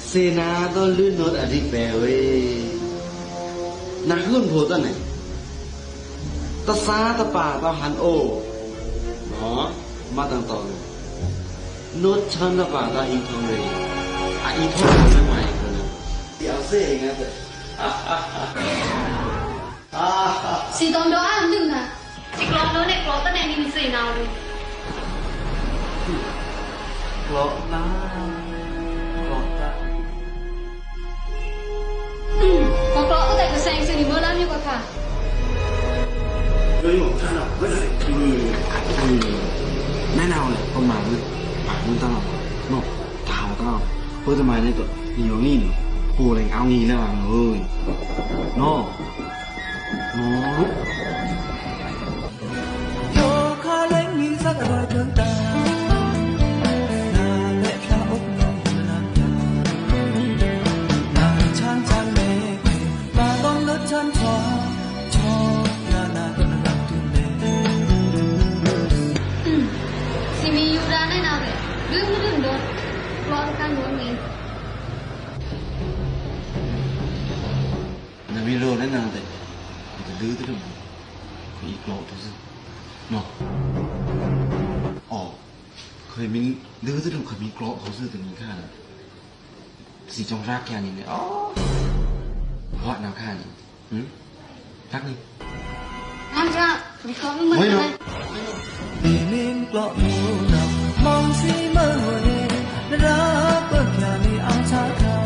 เสนาต้นลื่นโนดอธิแปเว้ยนักลุ่นโพต้นไหนตะซาตะป่าตะหันโอเนาะมาตั้งตอนโนดชันตะป่าตะอินทองเลยอีทองไม่ไหวคนเดี๋ยวเสียงอ่ะสีตองดออ้างนึงนะสิกลอโนเนี่ยกลอต้นไหนมีเสนาดูกลอนะกลอตะก็กลอก็แต่ก็แซงสิเมื่อแล้วนี่กว่าค่ะเฮ้ยผมท่านอ่ะเฮ้ยแม่นาวเลยประมาณนี้ปากมึงตั้งอ่ะเนาะตาวตั้งเพื่อจะมาในตัวนี่อยู่นี่เนาะปูอะไรเอางี้แล้วอ่ะเฮ้ยเนาะโโยคาเล่งมีสักอะไรเกินตานาเละพระอกน้องนานยานาช่างจันเมฆมาต้องเลิศชันชอนาก็รักถึงเมสิมีอยู่ด้านไหนนาเลยดึงโดนกลอกันโดนมีนาวิโรนั่นนางแต่จะดื้อตึ้งอีกโลทุกสิ่งเนาะอ๋อเคยมีดื้อตึ้งเคยมีกรอบเขาซื้อถึงมีค่าสีจงรักแค่นี้เนี่ยอ๋อเพราะน้ำค่านี่รักนี่มันจะมีเขาไม่เหมือนกันปีนิ่งกลอดหูนำมองสีเมื่อวันนี้รักเปิดแค่นี้เอาชาคา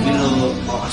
วิโรบอก